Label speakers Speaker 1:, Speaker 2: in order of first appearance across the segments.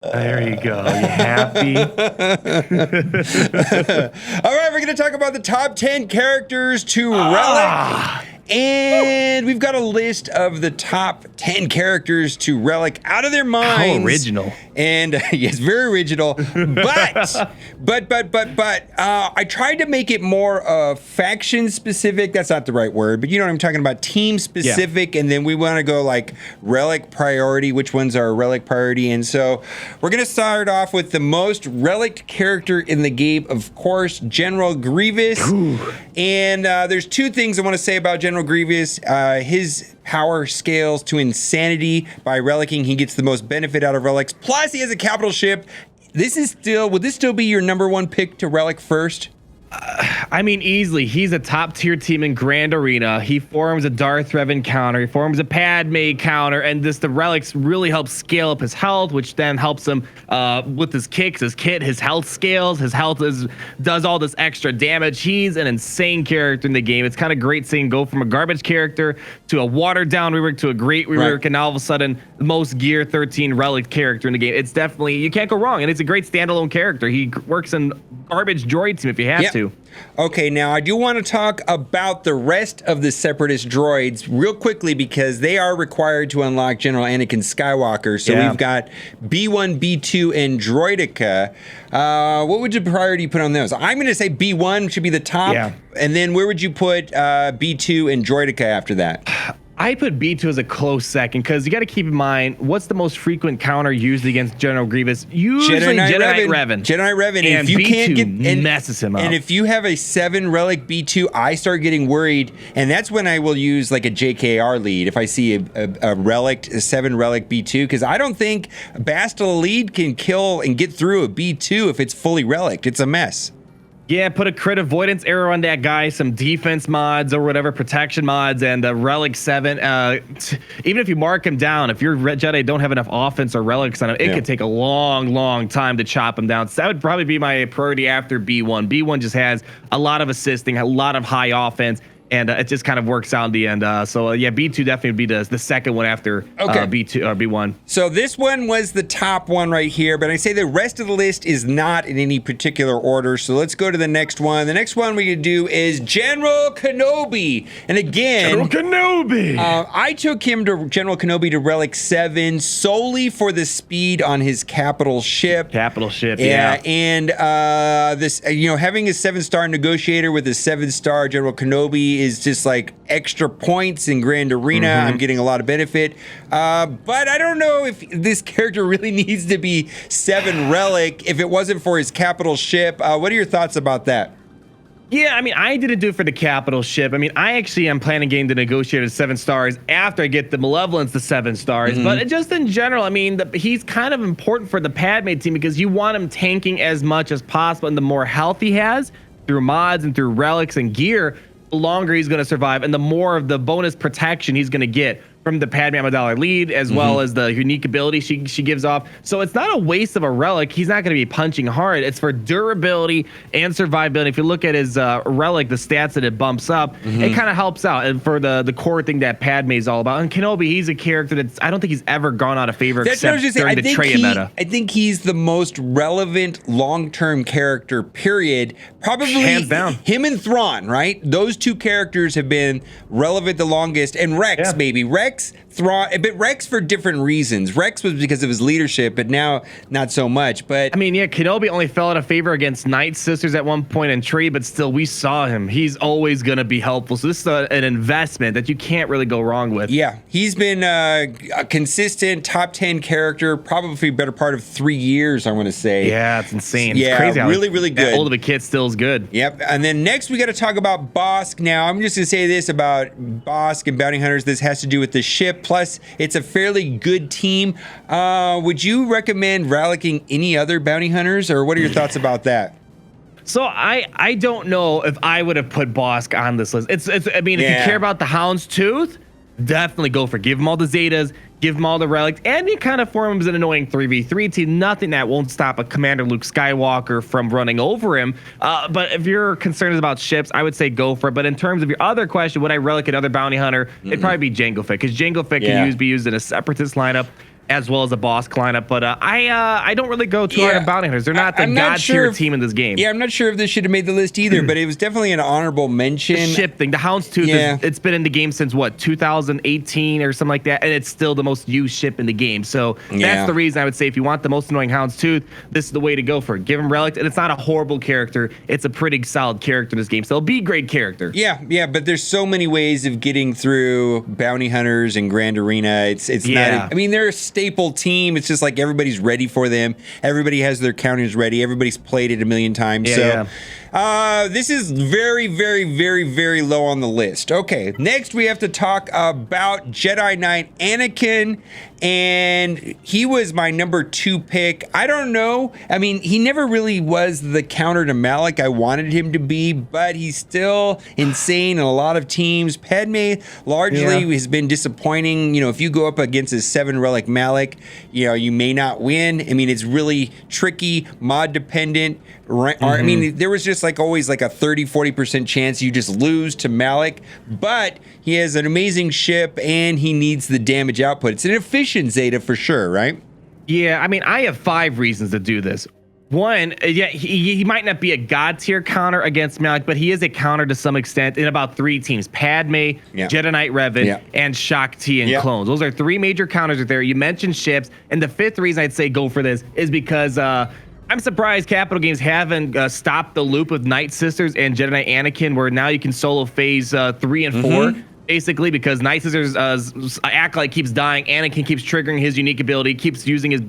Speaker 1: There you go. You happy?
Speaker 2: All right, we're going to talk about the top 10 characters to Relic. And we've got a list of the top 10 characters to Relic out of their minds.
Speaker 1: How original.
Speaker 2: And yes, very original. But I tried to make it more faction specific. That's not the right word, but you know what I'm talking about. Team specific. Yeah. And then we want to go like Relic priority. Which ones are Relic priority? And so we're going to start off with the most Relic character in the game. Of course, General Grievous. Ooh. And there's two things I want to say about General Grievous. His power scales to insanity by relicking. He gets the most benefit out of relics. Plus, he has a capital ship. Would this still be your #1 pick to relic first?
Speaker 1: I mean, easily. He's a top tier team in Grand Arena. He forms a Darth Revan counter. He forms a Padme counter, and the relics really help scale up his health, which then helps him with his kicks, his kit, his health scales. His health does all this extra damage. He's an insane character in the game. It's kind of great seeing go from a garbage character to a watered down rework to a great rework, right. And now all of a sudden, most gear 13 relic character in the game. It's definitely, you can't go wrong, and it's a great standalone character. He works in garbage droid team if you have to.
Speaker 2: Okay, now I do want to talk about the rest of the Separatist droids real quickly because they are required to unlock General Anakin Skywalker. So we've got B1, B2, and Droideka. What would your priority put on those? I'm going to say B1 should be the top. Yeah. And then where would you put B2 and Droideka after that?
Speaker 1: I put B2 as a close second because you got to keep in mind what's the most frequent counter used against General Grievous. Usually Jedi Knight Revan.
Speaker 2: Jedi Knight Revan.
Speaker 1: And if you can't messes him up.
Speaker 2: And if you have a 7 relic B2, I start getting worried, and that's when I will use like a JKR lead if I see a 7 relic B2, because I don't think Bastila lead can kill and get through a B2 if it's fully relic. It's a mess.
Speaker 1: Yeah, put a crit avoidance arrow on that guy, some defense mods or whatever, protection mods, and Relic 7. Even if you mark him down, if your Jedi don't have enough offense or relics on him, it could take a long time to chop him down. So that would probably be my priority after B1. B1 just has a lot of assisting, a lot of high offense, and it just kind of works out in the end. Yeah, B2 definitely would be the second one after B2 or B1.
Speaker 2: So this one was the top one right here, but I say the rest of the list is not in any particular order. So let's go to the next one. The next one we can do is General Kenobi. And again,
Speaker 1: General Kenobi.
Speaker 2: I took him to General Kenobi to Relic 7 solely for the speed on his capital ship.
Speaker 1: Yeah.
Speaker 2: And this, having a 7-star negotiator with a 7-star General Kenobi is just like extra points in Grand Arena. I'm getting a lot of benefit. But I don't know if this character really needs to be 7 relic if it wasn't for his capital ship. What are your thoughts about that?
Speaker 1: Yeah, I mean, I didn't do it for the capital ship. I mean, I actually am planning getting the negotiator to 7 stars after I get the malevolence to 7 stars. But just in general, I mean, he's kind of important for the Padme team because you want him tanking as much as possible. And the more health he has through mods and through relics and gear, the longer he's going to survive and the more of the bonus protection he's going to get from the Padme Amidala lead, as well as the unique ability she gives off. So it's not a waste of a relic. He's not going to be punching hard. It's for durability and survivability. If you look at his relic, the stats that it bumps up, it kind of helps out. And for the core thing that Padme is all about. And Kenobi, he's a character that I don't think he's ever gone out of favor except during the Traya meta.
Speaker 2: I think he's the most relevant long-term character, period. Probably
Speaker 1: hands down.
Speaker 2: Him and Thrawn, right? Those two characters have been relevant the longest. And Rex, maybe. Thrawn, but Rex for different reasons. Rex was because of his leadership, but now not so much. But
Speaker 1: I mean, yeah, Kenobi only fell out of favor against Night Sisters at one point in Tree, but still, we saw him. He's always going to be helpful. So this is an investment that you can't really go wrong with.
Speaker 2: Yeah, he's been a consistent top 10 character, probably better part of 3 years, I want to say.
Speaker 1: Yeah, it's insane.
Speaker 2: Yeah,
Speaker 1: it's crazy
Speaker 2: really, really good.
Speaker 1: That old of a kid still is good.
Speaker 2: Yep. And then next we got to talk about Bosk. Now, I'm just going to say this about Bosk and Bounty Hunters. This has to do with the ship. Plus, it's a fairly good team. Would you recommend relicking any other Bounty Hunters, or what are your thoughts about that?
Speaker 1: So I don't know if I would have put Bosk on this list. I mean, if you care about the Houndstooth, definitely go for it. Give him all the Zetas, give him all the relics, and you kind of form him as an annoying 3v3 team. Nothing that won't stop a Commander Luke Skywalker from running over him. But if you're concerned about ships, I would say go for it. But in terms of your other question, would I relic another bounty hunter? It'd probably be Jango Fett, because Jango Fett can be used in a separatist lineup. as well as a boss lineup. But I don't really go too hard on bounty hunters. They're not the god tier team in this game.
Speaker 2: Yeah, I'm not sure if this should have made the list either, but it was definitely an honorable mention.
Speaker 1: The ship thing, the Houndstooth, it's been in the game since what, 2018 or something like that, and it's still the most used ship in the game. So that's the reason I would say if you want the most annoying Houndstooth, this is the way to go for it. Give him relic, and it's not a horrible character. It's a pretty solid character in this game, so it'll be a great character.
Speaker 2: Yeah, but there's so many ways of getting through bounty hunters and Grand Arena. It's not. I mean, they're a staple team. It's just like everybody's ready for them. Everybody has their counters ready. Everybody's played it a million times. This is very, very, very, very low on the list. Okay, next we have to talk about Jedi Knight Anakin, and he was my number 2 pick. I don't know. I mean, he never really was the counter to Malick I wanted him to be, but he's still insane in a lot of teams. Padme largely has been disappointing. You know, if you go up against a 7 relic Malick, you know, you may not win. I mean, it's really tricky, mod dependent. I mean, there was just like always like a 30-40% chance you just lose to Malick, but he has an amazing ship and he needs the damage output. It's an efficient Zeta for sure, right?
Speaker 1: Yeah, I mean, I have 5 reasons to do this. One, he might not be a god tier counter against Malick, but he is a counter to some extent in about 3 teams: Padme, Jedi Knight Revan, and Shakti and clones. Those are 3 major counters right there. You mentioned ships, and the 5th reason I'd say go for this is because I'm surprised Capital Games haven't stopped the loop with Night Sisters and Jedi Knight Anakin, where now you can solo phase 3 and 4. Basically, because Night Sisters Acolyte keeps dying, Anakin keeps triggering his unique ability, keeps using his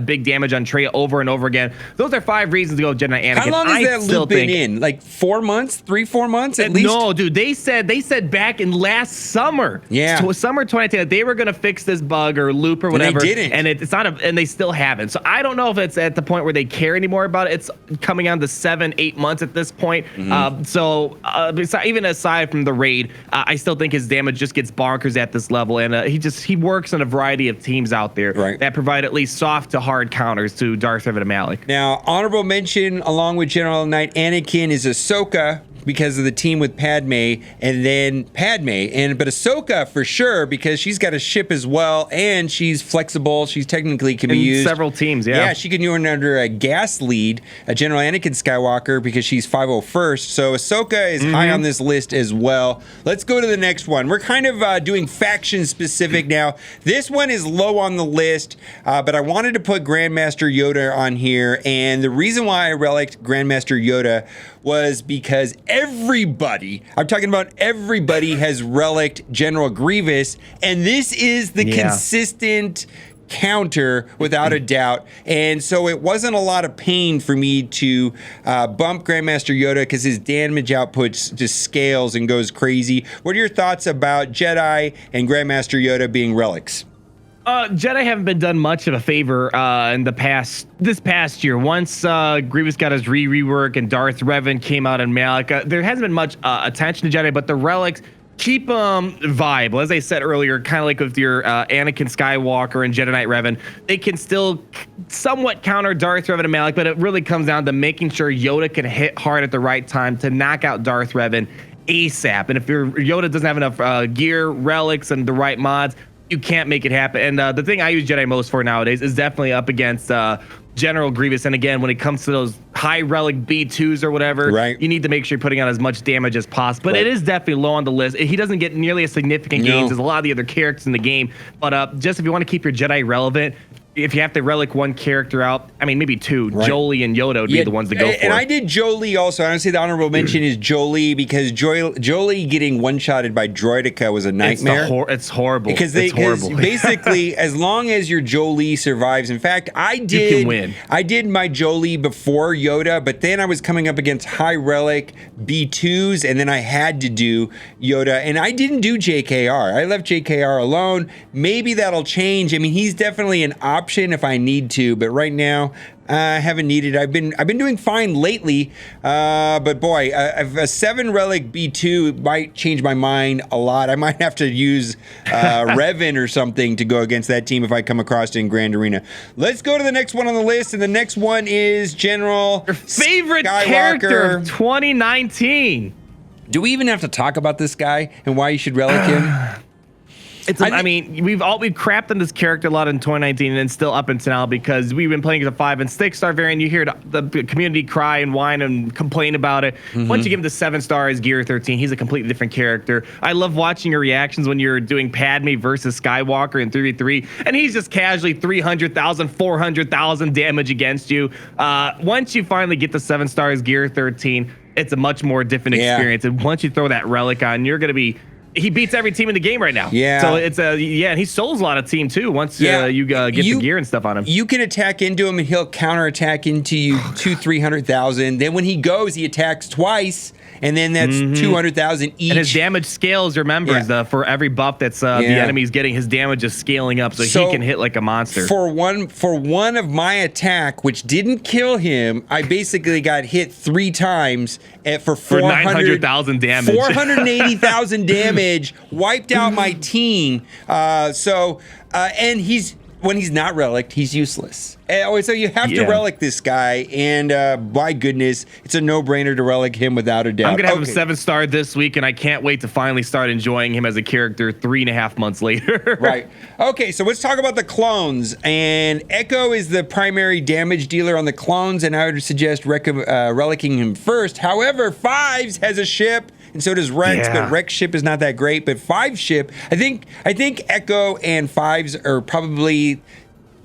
Speaker 1: big damage on Trey over and over again. Those are 5 reasons to go Jedi Knight Anakin.
Speaker 2: How long has that loop been in? Like 4 months? 3-4 months at least?
Speaker 1: No, dude. They said back in last summer, summer 2010, that they were gonna fix this bug or loop or whatever.
Speaker 2: And they didn't.
Speaker 1: And it's not and they still haven't. So I don't know if it's at the point where they care anymore about it. It's coming on to 7-8 months at this point. Even aside from the raid, I still think his damage just gets bonkers at this level, and he works on a variety of teams out there that provide at least soft to hard counters to Darth Revan and Malick.
Speaker 2: Now, honorable mention along with General Knight Anakin is Ahsoka, because of the team with Padme, and then but Ahsoka for sure because she's got a ship as well, and she's flexible. She's technically can be used
Speaker 1: several teams.
Speaker 2: Yeah, she can run under a gas lead, a General Anakin Skywalker, because she's 501st. So Ahsoka is high on this list as well. Let's go to the next one. We're kind of doing faction specific now. This one is low on the list, but I wanted to put Grandmaster Yoda on here, and the reason why I reliced Grandmaster Yoda was because everybody, I'm talking about everybody, has reliced General Grievous, and this is the consistent counter without a doubt. And so it wasn't a lot of pain for me to bump Grandmaster Yoda because his damage output just scales and goes crazy. What are your thoughts about Jedi and Grandmaster Yoda being relics?
Speaker 1: Jedi haven't been done much of a favor in this past year. Once Grievous got his rework and Darth Revan came out in Malick, there hasn't been much attention to Jedi, but the relics keep them viable. As I said earlier, kind of like with your Anakin Skywalker and Jedi Knight Revan, they can still somewhat counter Darth Revan and Malick, but it really comes down to making sure Yoda can hit hard at the right time to knock out Darth Revan ASAP. And if your Yoda doesn't have enough gear, relics, and the right mods, you can't make it happen. And the thing I use Jedi most for nowadays is definitely up against General Grievous. And again, when it comes to those high relic B2s or whatever, you need to make sure you're putting out as much damage as possible. But it is definitely low on the list. He doesn't get nearly as significant gains as a lot of the other characters in the game. But just if you want to keep your Jedi relevant, if you have to relic one character out, I mean, maybe 2, Jolie and Yoda would be the ones to go for.
Speaker 2: And I did Jolie also. I would say the honorable mention is Jolie, because Jolie getting one-shotted by Droideka was a nightmare.
Speaker 1: It's horrible.
Speaker 2: Because basically, as long as your Jolie survives, in fact, you can win. I did my Jolie before Yoda, but then I was coming up against high relic B2s, and then I had to do Yoda, and I didn't do JKR. I left JKR alone. Maybe that'll change. I mean, he's definitely an option if I need to, but right now I haven't needed. I've been doing fine lately, but boy, a 7 relic B2 might change my mind a lot. I might have to use Revan or something to go against that team if I come across it in Grand Arena. Let's go to the next one on the list, and the next one is General
Speaker 1: Your favorite
Speaker 2: Skywalker.
Speaker 1: Character of 2019.
Speaker 2: Do we even have to talk about this guy and why you should relic him?
Speaker 1: I mean, we've crapped on this character a lot in 2019 and still up until now because we've been playing as a 5 and 6-star variant. You hear the community cry and whine and complain about it. Once you give him the 7 stars, Gear 13, he's a completely different character. I love watching your reactions when you're doing Padme versus Skywalker in 3v3, and he's just casually 300,000, 400,000 damage against you. Once you finally get the 7 stars, Gear 13, it's a much more different experience. And once you throw that relic on, you're going to be... He beats every team in the game right now.
Speaker 2: Yeah.
Speaker 1: So it's and he souls a lot of team too once you get the gear and stuff on him.
Speaker 2: You can attack into him and he'll counterattack into you 300,000. Then when he goes, he attacks twice. And then that's 200,000 each.
Speaker 1: And his damage scales, remember, for every buff that's the enemy's getting, his damage is scaling up, so he can hit like a monster.
Speaker 2: For one of my attack, which didn't kill him, I basically got hit 3 times for
Speaker 1: 900,000 damage.
Speaker 2: 480,000 damage, wiped out my team. And when he's not relicked, he's useless. So you have to relic this guy, and my goodness, it's a no-brainer to relic him without a doubt.
Speaker 1: I'm gonna have him 7-star this week, and I can't wait to finally start enjoying him as a character 3.5 months later.
Speaker 2: Right. Okay, so let's talk about the clones. And Echo is the primary damage dealer on the clones, and I would suggest relicking him first. However, Fives has a ship, and so does Rex, but Rex ship is not that great. But Fives ship, I think Echo and Fives are probably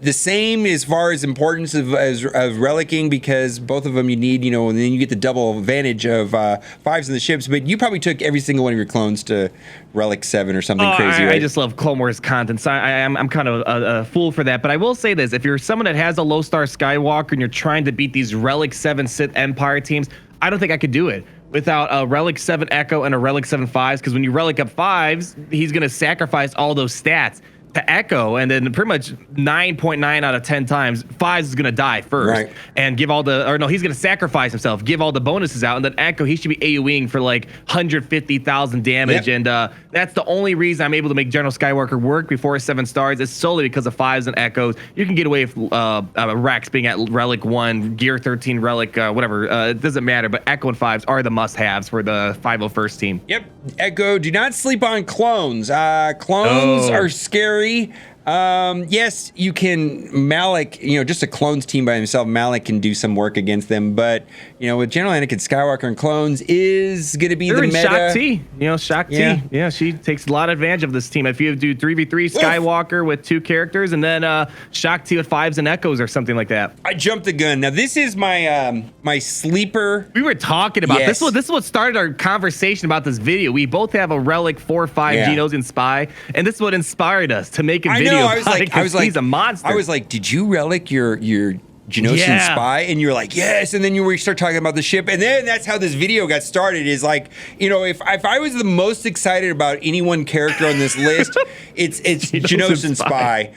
Speaker 2: the same as far as importance of relicking, because both of them you need, and then you get the double advantage of Fives in the ships. But you probably took every single one of your clones to relic 7 or something crazy, right?
Speaker 1: I just love Clone Wars content, so I'm kind of a fool for that. But I will say this: if you're someone that has a low-star Skywalker and you're trying to beat these relic 7 Sith Empire teams, I don't think I could do it without a relic 7 Echo and a relic 7 Fives, because when you relic up Fives, he's going to sacrifice all those stats to Echo, and then pretty much 9.9 out of 10 times, Fives is gonna die first, and give all he's gonna sacrifice himself, give all the bonuses out, and then Echo, he should be AoEing for like 150,000 damage, and that's the only reason I'm able to make General Skywalker work before 7 stars. It's solely because of Fives and Echoes. You can get away with Rex being at relic 1, Gear 13 relic, whatever, it doesn't matter, but Echo and Fives are the must-haves for the 501st team.
Speaker 2: Yep. Echo, do not sleep on clones. Clones are scary. Yes, you can Malick, just a clones team by himself, Malick can do some work against them, but with General Anakin Skywalker and clones is going to be the meta.
Speaker 1: Shock T, Shock T. Yeah, she takes a lot of advantage of this team. If you do 3v3 Skywalker with 2 characters and then Shock T with Fives and Echoes or something like that.
Speaker 2: I jumped the gun. Now this is my my sleeper.
Speaker 1: We were talking about this is what started our conversation about this video. We both have a relic 4/5 Geonosian spy, and this is what inspired us to make a video.
Speaker 2: I was like,
Speaker 1: he's a monster.
Speaker 2: I was like, did you relic your Geonosian spy? And you're like, yes. And then you start talking about the ship, and then that's how this video got started. Is like, if I was the most excited about any one character on this list, it's Geonosian spy.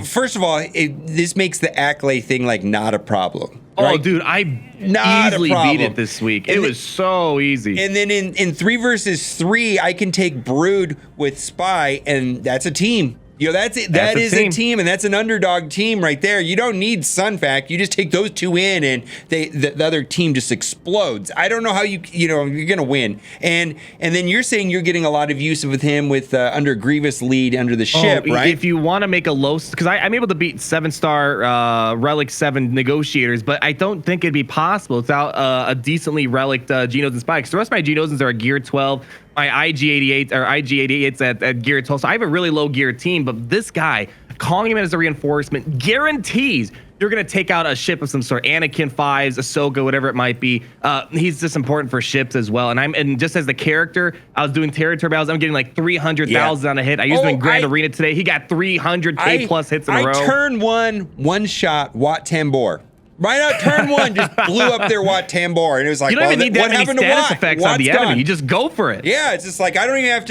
Speaker 2: First of all, this makes the Acklay thing like not a problem.
Speaker 1: Right? Oh, dude, I easily beat it this week. It was so easy.
Speaker 2: And then in 3 versus 3, I can take Brood with Spy, and that's a team. That is a team, and that's an underdog team right there. You don't need Sunfac. You just take those 2 in, and the other team just explodes. I don't know how you're gonna win. And then you're saying you're getting a lot of use with him with under Grievous lead under the ship, right?
Speaker 1: If you want to make a low, because I'm able to beat 7-star relic 7 negotiators, but I don't think it'd be possible without a decently relic Geonosian spy. Because the rest of my Geonosians are a Gear 12. My IG-88s at Gear 12. So I have a really low gear team, but this guy, calling him in as a reinforcement, guarantees you're going to take out a ship of some sort. Anakin, Fives, Ahsoka, whatever it might be. He's just important for ships as well. And just as the character, I was doing territory battles. I'm getting like 300,000 on a hit. I used him in Grand Arena today. He got 300K plus hits in a row.
Speaker 2: Turn one shot, Wat Tambor. Right out turn 1 just blew up their Wat Tambor, and it was like,
Speaker 1: you don't even need that many status effects on the enemy. You just go for it.
Speaker 2: Yeah, it's just like I don't even have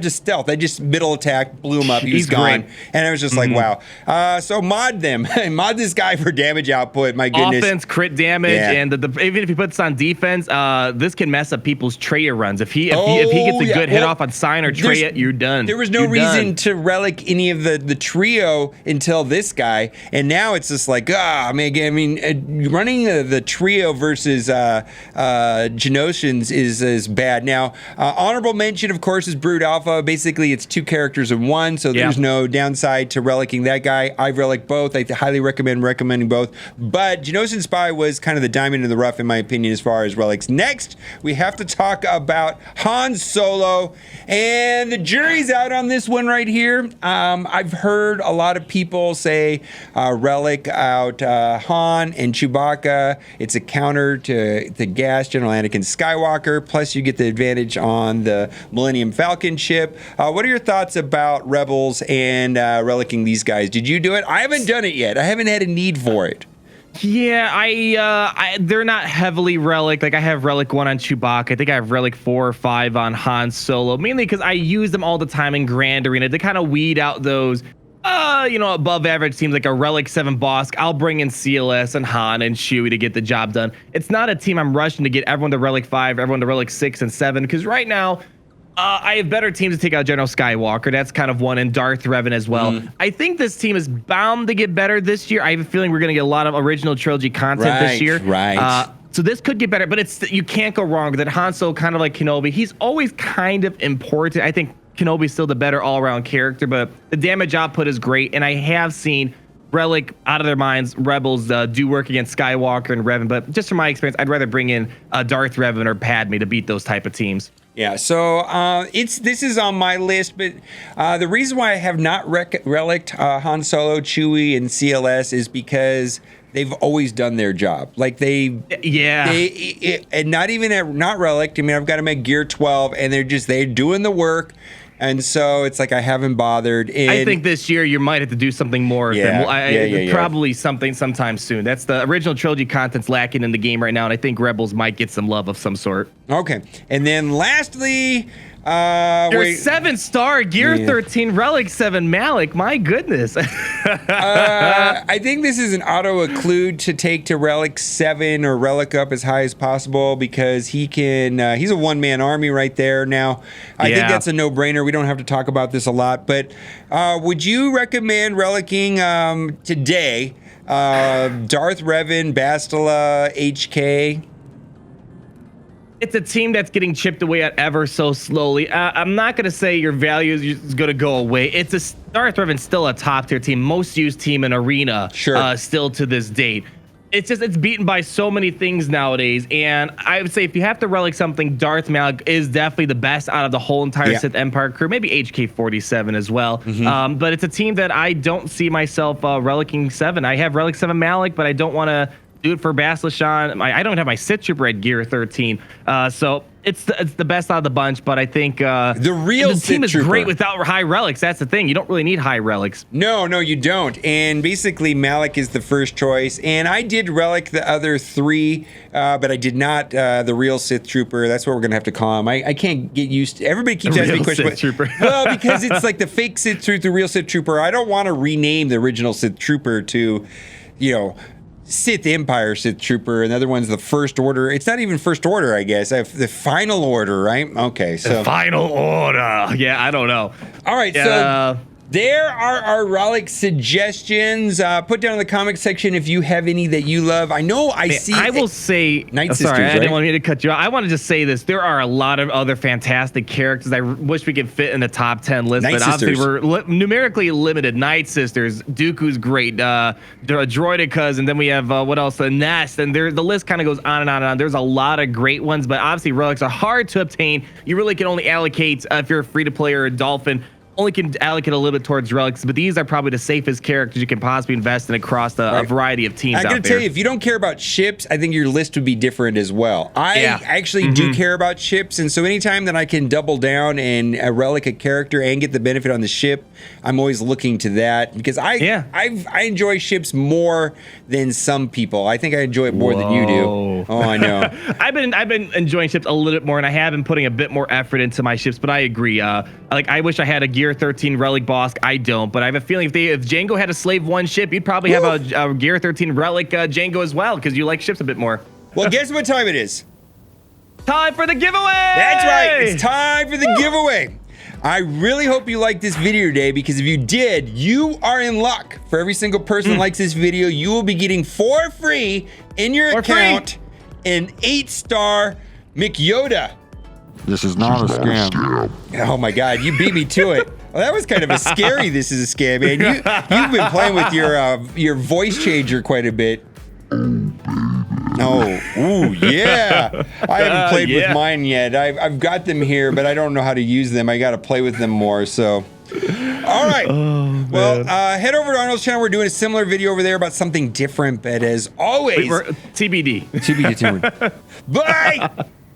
Speaker 2: to stealth. I just middle attack, blew him up. He's gone, and I was just like, wow. So mod them, mod this guy for damage output. My goodness,
Speaker 1: offense, crit damage, and even if he puts on defense, this can mess up people's Traya runs. If he gets a good hit off on Sign or Traya, you're done.
Speaker 2: There was no reason to relic any of the trio until this guy, and now it's just like, I mean, mean, running the trio versus Geonosians is bad. Now, honorable mention, of course, is Brood Alpha. Basically, it's 2 characters in one, so there's no downside to relicking that guy. I've relicked both. I highly recommending both. But Geonosian Spy was kind of the diamond in the rough, in my opinion, as far as relics. Next, we have to talk about Han Solo, and the jury's out on this one right here. I've heard a lot of people say relic out Han and Chewbacca. It's a counter to the gas General Anakin Skywalker, plus you get the advantage on the Millennium Falcon ship. What are your thoughts about Rebels and relicking these guys? Did you do it? I haven't done it yet. I haven't had a need for it.
Speaker 1: Yeah, they're not heavily relic. Like I have relic 1 on Chewbacca. I think I have relic 4 or 5 on Han Solo, mainly because I use them all the time in Grand Arena to kind of weed out those above average teams like a relic 7 boss. I'll bring in CLS and Han and Chewie to get the job done. It's not a team I'm rushing to get everyone to relic 5, everyone to relic 6 and 7, because right now I have better teams to take out General Skywalker. That's kind of one, and Darth Revan as well. I think this team is bound to get better this year. I have a feeling we're going to get a lot of original trilogy content this year. So this could get better, but you can't go wrong with it. Han Solo, kind of like Kenobi, he's always kind of important. I think Kenobi's still the better all-around character, but the damage output is great, and I have seen Relic out of their minds Rebels do work against Skywalker and Revan, but just from my experience, I'd rather bring in Darth Revan or Padme to beat those type of teams.
Speaker 2: Yeah, so this is on my list, but the reason why I have not relicked Han Solo, Chewie, and CLS is because they've always done their job. Like and not even not relicked. I mean, I've got them at Gear 12, and they're doing the work. And so it's like I haven't bothered.
Speaker 1: I think this year you might have to do something more. Probably something sometime soon. That's the original trilogy content's lacking in the game right now, and I think Rebels might get some love of some sort.
Speaker 2: Okay, and then lastly,
Speaker 1: your 7-star Gear 13 Relic 7 Malick. My goodness.
Speaker 2: I think this is an auto-occlude to take to Relic 7 or Relic up as high as possible because he can. He's a one-man army right there. Now, I think that's a no-brainer. We don't have to talk about this a lot, but would you recommend relicking today Darth Revan, Bastila, HK?
Speaker 1: It's a team that's getting chipped away at ever so slowly. I'm not going to say your value is going to go away. Darth Revan's still a top-tier team, most used team in Arena, still to this date. It's beaten by so many things nowadays, and I would say if you have to relic something, Darth Malick is definitely the best out of the whole entire Sith Empire crew, maybe HK-47 as well. But it's a team that I don't see myself relicking 7. I have relic 7 Malick, but I don't want to do it for Bastila Shan. I don't have my Sith Trooper at Gear 13, so it's the best out of the bunch. But I think the team is great without high relics. That's the thing. You don't really need high relics.
Speaker 2: No, you don't. And basically, Malick is the first choice. And I did relic the other 3, but I did not the real Sith Trooper. That's what we're gonna have to call him. I can't get used to. Everybody keeps asking me questions. Well, because it's like the fake Sith Trooper, the real Sith Trooper. I don't want to rename the original Sith Trooper to, Sith Empire Sith Trooper. Another one's the First Order. It's not even First Order, I guess. The Final Order, right? Okay, so
Speaker 1: the Final Order. Yeah, I don't know.
Speaker 2: All right, so there are our relic suggestions. Put down in the comment section if you have any that you love. I know I see.
Speaker 1: I will say.
Speaker 2: Night Sisters,
Speaker 1: sorry, I didn't want me to cut you off. I want to just say this. There are a lot of other fantastic characters. I wish we could fit in the top 10 list, but obviously we're numerically limited. Night Sisters, Dooku's great, Droidicas, and then we have what else? The Nest, and the list kind of goes on and on and on. There's a lot of great ones, but obviously relics are hard to obtain. You really can only allocate if you're a free-to-play or a Dolphin. Only can allocate a little bit towards relics, but these are probably the safest characters you can possibly invest in across a variety of teams out there.
Speaker 2: I gotta tell you, if you don't care about ships, I think your list would be different as well. I actually do care about ships, and so anytime that I can double down and relic a character and get the benefit on the ship, I'm always looking to that because I enjoy ships more than some people. I think I enjoy it more than you do. Oh, I know.
Speaker 1: I've been enjoying ships a little bit more, and I have been putting a bit more effort into my ships. But I agree. I wish I had a Gear 13 relic boss. I don't, but I have a feeling if Django had a Slave 1 ship, you'd probably have a Gear 13 relic Django as well because you like ships a bit more.
Speaker 2: Well, guess what time it is?
Speaker 1: Time for the giveaway.
Speaker 2: That's right. It's time for the giveaway. I really hope you liked this video today, because if you did, you are in luck. For every single person that likes this video, you will be getting for free in your account an 8-star McYoda.
Speaker 3: This is not a scam.
Speaker 2: Oh my God, you beat me to it. Well, that was kind of a scary "this is a scam," man. You've been playing with your voice changer quite a bit. Oh, ooh, yeah. I haven't played with mine yet. I've got them here, but I don't know how to use them. I got to play with them more, so. All right.
Speaker 1: Oh,
Speaker 2: well, head over to Arnold's channel. We're doing a similar video over there about something different, but as always.
Speaker 1: TBD.
Speaker 2: TBD. Bye.